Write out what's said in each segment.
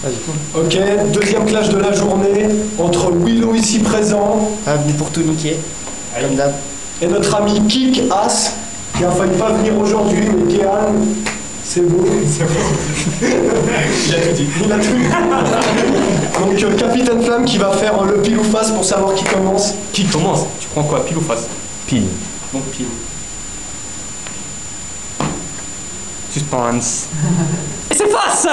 Ok, deuxième clash de la journée entre Willow ici présent. Venu pour tout niquer, comme d'hab. Et notre ami Kick As, qui a failli pas venir aujourd'hui, mais Kéan, c'est beau. Il a tout dit. Il a tout dit. Donc Capitaine Flamme qui va faire le pile ou face pour savoir qui commence. Qui commence? Tu prends quoi, pile ou face? Pile. Donc pile. Suspense. Et c'est face!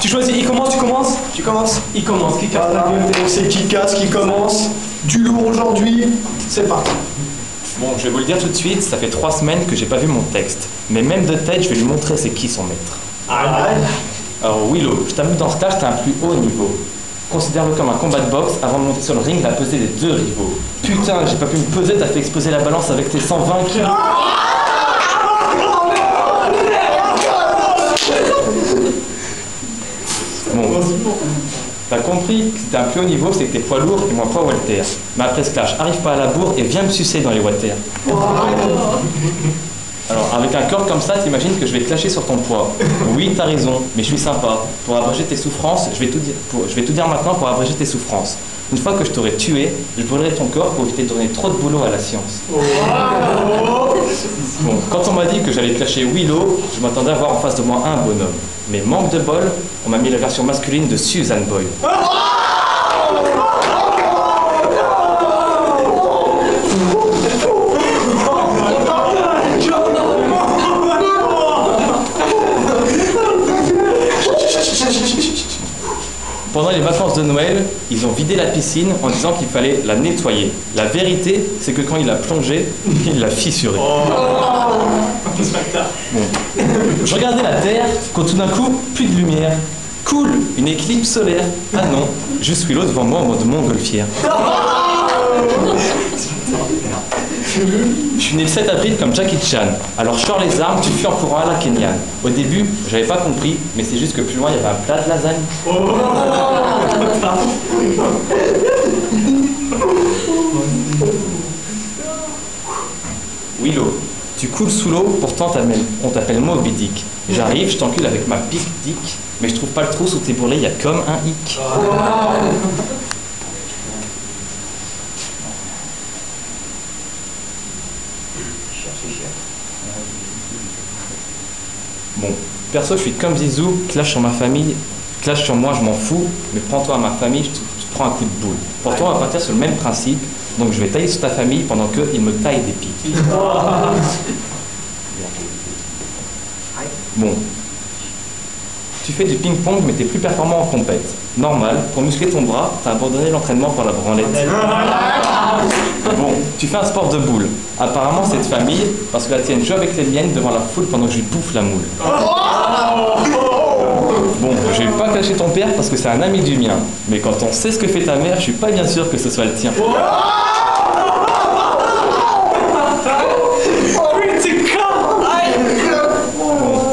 Tu choisis, il commence, tu commences? Tu commences. Il commence, qui casse Voilà, la gueule? donc c'est Kick As qui commence. Du lourd aujourd'hui, c'est parti. Bon, je vais vous le dire tout de suite, ça fait 3 semaines que j'ai pas vu mon texte. Mais même de tête, je vais lui montrer c'est qui son maître. Alors Willow, je t'avoue que dans ce stage, t'as un plus haut niveau. Considère-le comme un combat de boxe avant de monter sur le ring, la pesée des 2 rivaux. Putain, j'ai pas pu me peser, t'as fait exploser la balance avec tes 120 kilos. Bon, t'as compris que si t'es un plus haut niveau, c'est que t'es poids lourd et moi poids Walter. Mais après ce clash, arrive pas à la bourre et viens me sucer dans les Walter. Alors, avec un corps comme ça, t'imagines que je vais clasher sur ton poids. Oui, t'as raison, mais je suis sympa. Pour abréger tes souffrances, je vais tout dire maintenant pour abréger tes souffrances. Une fois que je t'aurai tué, je brûlerai ton corps pour éviter de donner trop de boulot à la science. Bon, quand on m'a dit que j'allais clasher Willow, je m'attendais à voir en face de moi un bonhomme. Mais manque de bol, on m'a mis la version masculine de Susan Boyle. Pendant les vacances de Noël, ils ont vidé la piscine en disant qu'il fallait la nettoyer. La vérité, c'est que quand il a plongé, il l'a fissuré. Bon. Je regardais la Terre, quand tout d'un coup, plus de lumière. Cool, une éclipse solaire. Ah non, juste Willow devant moi en mode montgolfière. Je suis né le 7 avril comme Jackie Chan. Alors je sors les armes, tu fuis en courant à la Kenyan. Au début, j'avais pas compris, mais c'est juste que plus loin, il y avait un plat de lasagne. Willow, tu coules sous l'eau, pourtant on t'appelle Moby Dick. J'arrive, je t'encule avec ma pique dick, mais je trouve pas le trou sous tes bourrelets, il y a comme un hic. Bon, perso, je suis comme Zizou, clash sur ma famille, clash sur moi, je m'en fous, mais prends-toi à ma famille, je te prends un coup de boule. Pourtant, on va partir sur le même principe, donc je vais tailler sur ta famille pendant qu'il me taille des pics. Bon. Tu fais du ping-pong, mais t'es plus performant en compète. Normal, pour muscler ton bras, t'as abandonné l'entraînement pour la branlette. Bon, tu fais un sport de boule. Apparemment, c'est de famille, parce que la tienne joue avec les miennes devant la foule pendant que je lui bouffe la moule. Bon, je vais pas cacher ton père parce que c'est un ami du mien. Mais quand on sait ce que fait ta mère, je suis pas bien sûr que ce soit le tien. Bon,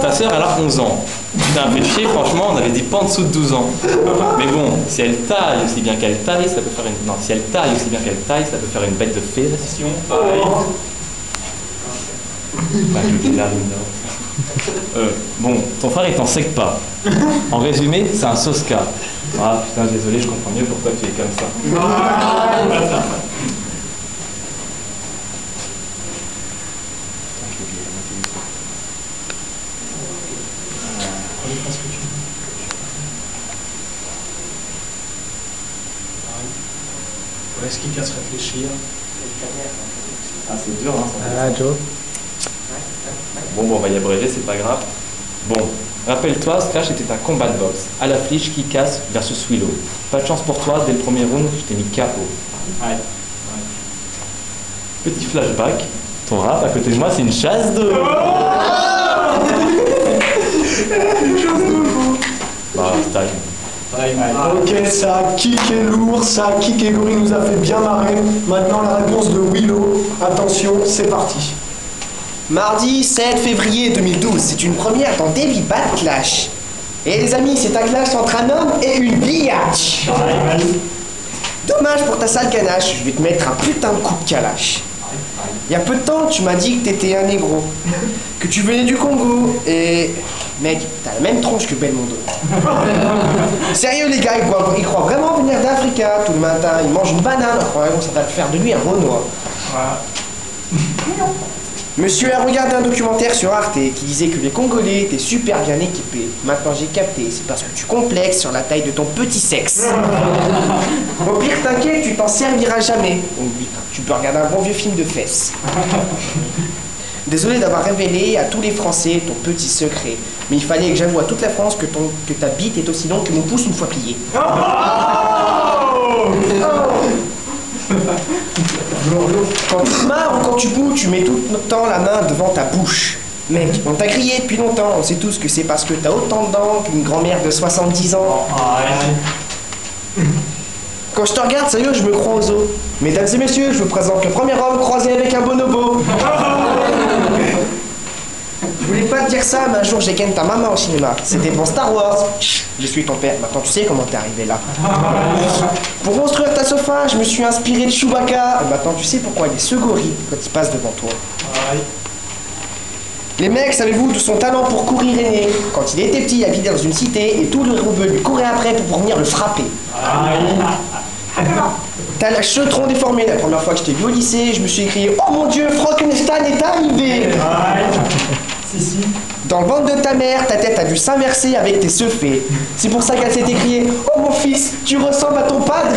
ta sœur, elle a 11 ans. Putain, fait chier, franchement, on avait dit pas en dessous de 12 ans. Mais bon, si elle taille aussi bien qu'elle taille, ça peut faire une... Non, si elle taille aussi bien qu'elle taille, ça peut faire une bête de fellation. Bah, je dis la rime, bon, ton frère, il t'en sait que pas. En résumé, c'est un Soska. Ah, putain, désolé, je comprends mieux pourquoi tu es comme ça. Est-ce qu'il vient se réfléchir? Ah, c'est dur, hein, ça. Ah, Joe. Bon, on va y abréger, c'est pas grave. Bon, rappelle-toi, ce clash était un combat de boxe. À la fliche, qui casse versus Willow. Pas de chance pour toi, dès le premier round, je t'ai mis KO. Ouais. Petit flashback, ton rap à côté de moi, c'est une chasse d'eau. Bah, style. Ok, ça a kické lourd, ça a kické lourd, il nous a fait bien marrer. Maintenant la réponse de Willow. Attention, c'est parti. Mardi 7 février 2012, c'est une première dans Daily Bad Clash. Et les amis, c'est un clash entre un homme et une biatch. Dommage pour ta sale ganache, je vais te mettre un putain de coup de calache. Il y a peu de temps, tu m'as dit que t'étais un négro, que tu venais du Congo, et Mec, t'as la même tronche que Belmondo. Sérieux les gars, il croit vraiment venir d'Afrique. Tout le matin, il mange une banane en croyant que ça va faire de lui un Renoir. Monsieur a regardé un documentaire sur Arte qui disait que les Congolais étaient super bien équipés. Maintenant j'ai capté, c'est parce que tu complexes sur la taille de ton petit sexe. Au pire, t'inquiète, tu t'en serviras jamais. Oublie, tu peux regarder un bon vieux film de fesses. Désolé d'avoir révélé à tous les Français ton petit secret, mais il fallait que j'avoue à toute la France que ta bite est aussi longue que mon pouce une fois plié. Quand tu te marres ou quand tu boues, tu mets tout le temps la main devant ta bouche. Mec, on t'a grillé depuis longtemps, on sait tous que c'est parce que t'as autant de dents qu'une grand-mère de 70 ans. Quand je te regarde, sérieux, je me crois aux os. Mesdames et messieurs, je vous présente le premier homme croisé avec un bonobo. Je voulais pas te dire ça, mais un jour j'ai ken ta maman au cinéma. C'était pour Star Wars. Je suis ton père, maintenant tu sais comment t'es arrivé là. Pour construire ta sofa, je me suis inspiré de Chewbacca. Et maintenant tu sais pourquoi il est secourir quand il passe devant toi. Les mecs, savez-vous d'où son talent pour courir est né? Quand il était petit, il habitait dans une cité et tout le rebeu lui courait après pour venir le frapper. T'as le chetron déformé. La première fois que je t'ai vu au lycée, je me suis écrié « Oh mon Dieu, Frankenstein est arrivé !» Dans le ventre de ta mère, ta tête a dû s'inverser avec tes seufés. C'est pour ça qu'elle s'est écriée « Oh mon fils, tu ressembles à ton padre !»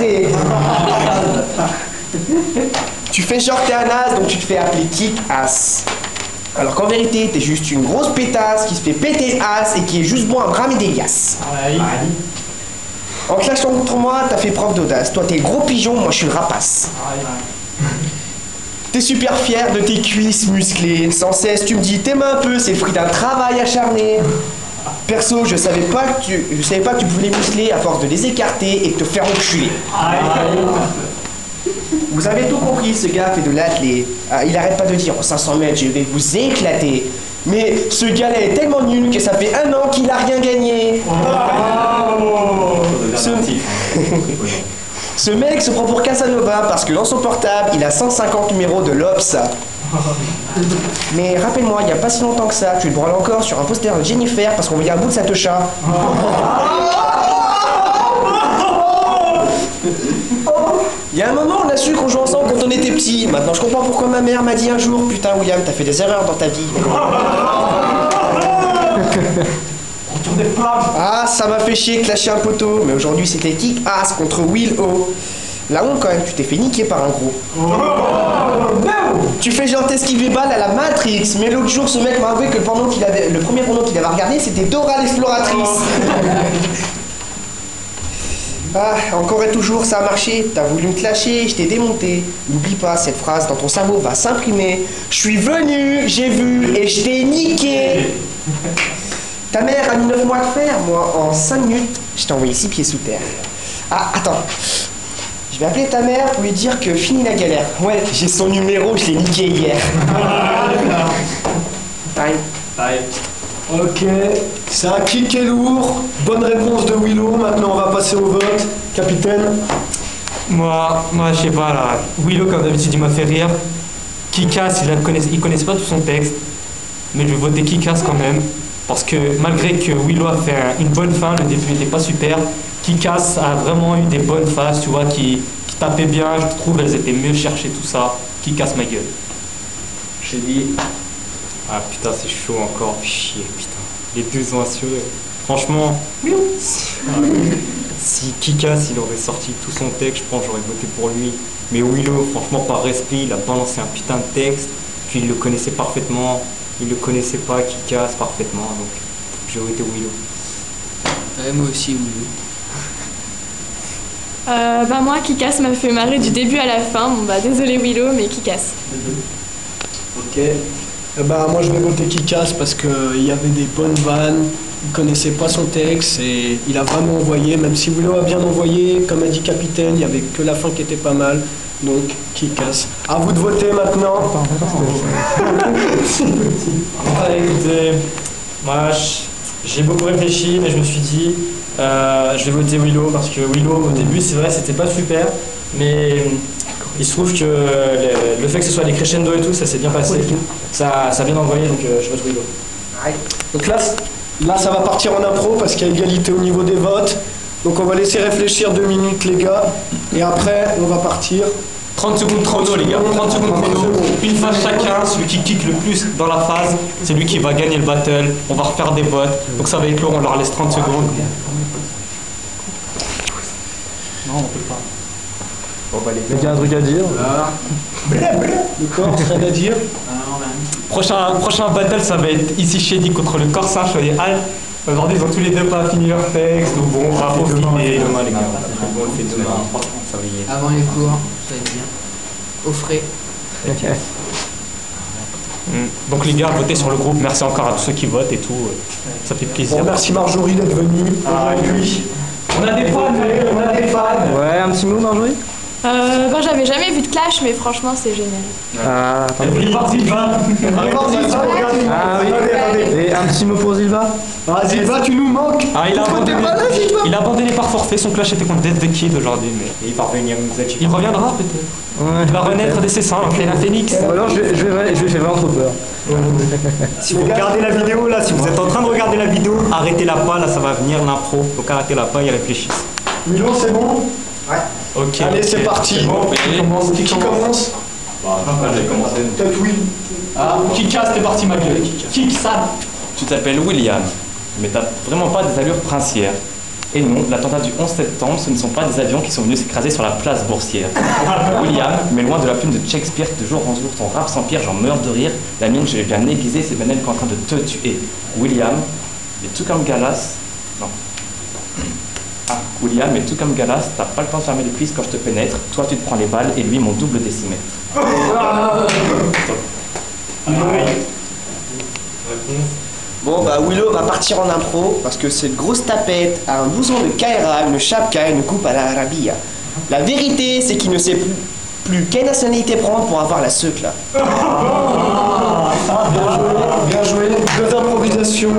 Tu fais genre t'es un as, donc tu te fais appeler Kick-Ass. Alors qu'en vérité, t'es juste une grosse pétasse qui se fait péter as et qui est juste bon à bramer des liasses. En clashant contre moi, t'as fait preuve d'audace. Toi, t'es le gros pigeon, moi, je suis le rapace. T'es super fier de tes cuisses musclées. Sans cesse, tu me dis, tes mains un peu, c'est le fruit d'un travail acharné. Perso, je savais pas que tu pouvais les muscler à force de les écarter et de te faire enculer. Vous avez tout compris, ce gars fait de l'athlé. Il arrête pas de dire, oh, 500 mètres, je vais vous éclater. Mais ce gars-là est tellement nul que ça fait 1 an qu'il a rien gagné. Ce mec se prend pour Casanova parce que dans son portable, il a 150 numéros de l'Obs. Mais rappelle-moi, il n'y a pas si longtemps que ça, tu le branles encore sur un poster de Jennifer parce qu'on voyait un bout de sa techa. Il y a un moment, on a su qu'on jouait ensemble quand on était petits. Maintenant, je comprends pourquoi ma mère m'a dit un jour, putain, William, t'as fait des erreurs dans ta vie. Ah, ça m'a fait chier clasher un poteau. Mais aujourd'hui, c'était Kick-Ass contre Will-O. La honte, quand même, tu t'es fait niquer par un gros. Tu fais genre t'esquiver balle à la Matrix. Mais l'autre jour, ce mec m'a avoué que le premier porno qu'il avait regardé, c'était Dora l'exploratrice. Ah, encore et toujours, ça a marché. T'as voulu me clasher, je t'ai démonté. N'oublie pas, cette phrase dans ton cerveau va s'imprimer. Je suis venu, j'ai vu et je t'ai niqué. Ta mère a mis 9 mois à faire, moi, en 5 minutes, je t'ai envoyé 6 pieds sous terre. Ah, attends. Je vais appeler ta mère pour lui dire que fini la galère. Ouais, j'ai son numéro, je l'ai niqué hier. Time. Ok, ça a kické lourd. Bonne réponse de Willow. Maintenant, on va passer au vote. Capitaine. Moi, je sais pas là. Willow, comme d'habitude, il m'a fait rire. Kick-Ass, il connaissait pas tout son texte. Mais je vais voter Kick-Ass quand même. Parce que malgré que Willow a fait une bonne fin, le début n'était pas super. Kick-Ass a vraiment eu des bonnes phases, tu vois, qui tapaient bien. Je trouve elles étaient mieux cherchées, tout ça. Kick-Ass ma gueule. J'ai dit. Ah putain, c'est chaud encore. Chier, putain. Les deux ont assuré. Franchement, si Kick-Ass il aurait sorti tout son texte, je pense que j'aurais voté pour lui. Mais Willow, franchement, par respect, il a balancé un putain de texte. Puis il le connaissait parfaitement. Il le connaissait pas, Kick-Ass parfaitement. Donc j'ai voté Willow. Moi aussi, Willow. Moi, Kick-Ass m'a fait marrer du début à la fin. Bon, désolé Willow, mais Kick-Ass. Ok. Moi je vais voter Kick-Ass parce qu'il y avait des bonnes vannes, il connaissait pas son texte et il a vraiment envoyé, même si Willow a bien envoyé, comme a dit Capitaine, il y avait que la fin qui était pas mal, donc Kick-Ass. À vous de voter maintenant. Écoutez, moi j'ai beaucoup réfléchi, mais je me suis dit je vais voter Willow parce que Willow au début c'est vrai c'était pas super, mais il se trouve que le fait que ce soit les crescendo et tout, ça s'est bien passé. Ça a bien envoyé, donc je vote Willow. Donc Là, ça va partir en impro parce qu'il y a égalité au niveau des votes. Donc on va laisser réfléchir 2 minutes, les gars. Et après, on va partir. 30 secondes chrono, les gars. 30 secondes chrono. Une phase chacun. Celui qui kick le plus dans la phase, c'est lui qui va gagner le battle. On va refaire des votes. Donc ça va être long, on leur laisse 30 secondes. Non, on peut pas. Bon, bah, Les gars, un truc à dire? D'accord, rien à dire. Prochain battle, ça va être ici Shady contre le Corsin Choyer Hall. Aujourd'hui, ils ont tous les deux pas fini leur texte, donc bon, on va profiter. demain, les gars. On le fait demain. Ça va y être. Avant les cours, ça va être bien. Au frais. Donc les gars, votez sur le groupe. Merci encore à tous ceux qui votent et tout. Ça fait plaisir. Bon, merci Marjorie d'être venue. On a des fans, on a des fans. Ouais, un petit mot, Marjorie? Bon, j'avais jamais vu de Clash, mais franchement, c'est génial. Ah, attends. Elle est partie, va. Ah oui. Et un petit mot pour Zilva? Ah, Zilva, tu nous manques. Ah, il a abandonné par forfait. Son clash était contre Death the Kid aujourd'hui, mais Et il va revenir nous acheter. il reviendra peut-être. Ouais. Il va renaître de ses cendres, tel un phénix. Ou alors je vais faire vraiment trop peur. Si vous regardez la vidéo, là, si vous êtes en train de regarder la vidéo, arrêtez-la pas, là, ça va venir l'impro. Donc arrêtez-la pas et réfléchissez. Milo, c'est bon? Ok. Allez, c'est parti. Qui commence? J'ai commencé. Peut-être oui. Ah, qui casse, t'es parti ma gueule. Kick Sam. Tu t'appelles William, mais t'as vraiment pas des allures princières. Et non, l'attentat du 11 septembre, ce ne sont pas des avions qui sont venus s'écraser sur la place boursière. William, mais loin de la plume de Shakespeare, de jour en jour, ton rap s'empire, j'en meurs de rire. La mienne, je l'ai bien aiguisée, c'est Banel qui est en train de te tuer. William, mais tout comme Galas, non. Ah, William, mais tout comme Galas, t'as pas le temps de fermer les cuisses quand je te pénètre. Toi, tu te prends les balles et lui, mon double décimètre. Bon, bah Willow va partir en impro parce que cette grosse tapette a un blouson de Kaira, une chapka et une coupe à la Arabia. La vérité, c'est qu'il ne sait plus quelle nationalité prendre pour avoir la seuk là. Bien joué. 2 improvisations.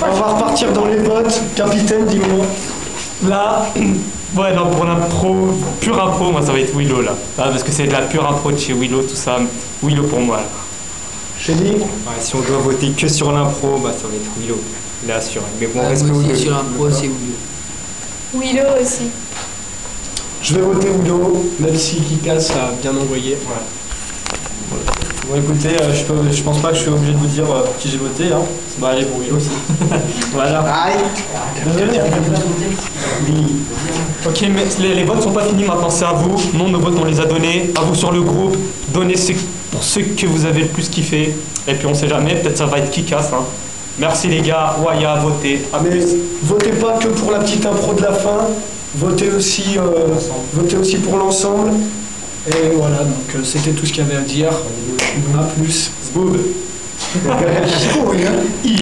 On va repartir dans les votes. Capitaine, dis-moi. Là, ouais, non, pour l'impro, pure impro, moi ça va être Willow là. Ah, parce que c'est de la pure impro de chez Willow, tout ça. Willow pour moi. Là. Chélie. Ouais, si on doit voter que sur l'impro, bah ça va être Willow. Il est assuré. Mais bon, respect aux Moi deux. aussi, sur l'impro, c'est Willow. Willow aussi. Je vais voter Willow, même si Kikas a bien envoyé. Bon, écoutez, je pense pas que je suis obligé de vous dire pour qui j'ai voté. Hein. Bah, allez, pour Willow aussi. Voilà. Désolé. Ok, mais les votes sont pas finis maintenant, c'est à vous. Non, nos votes on les a donnés. À vous sur le groupe, donnez pour ceux que vous avez le plus kiffé. Et puis on sait jamais, peut-être ça va être Kikas. Hein. Merci les gars, Waya, votez. Ah, mais votez pas que pour la petite impro de la fin. Votez aussi pour l'ensemble. Et voilà, donc c'était tout ce qu'il y avait à dire. A plus. Boob. Oh, oui, hein.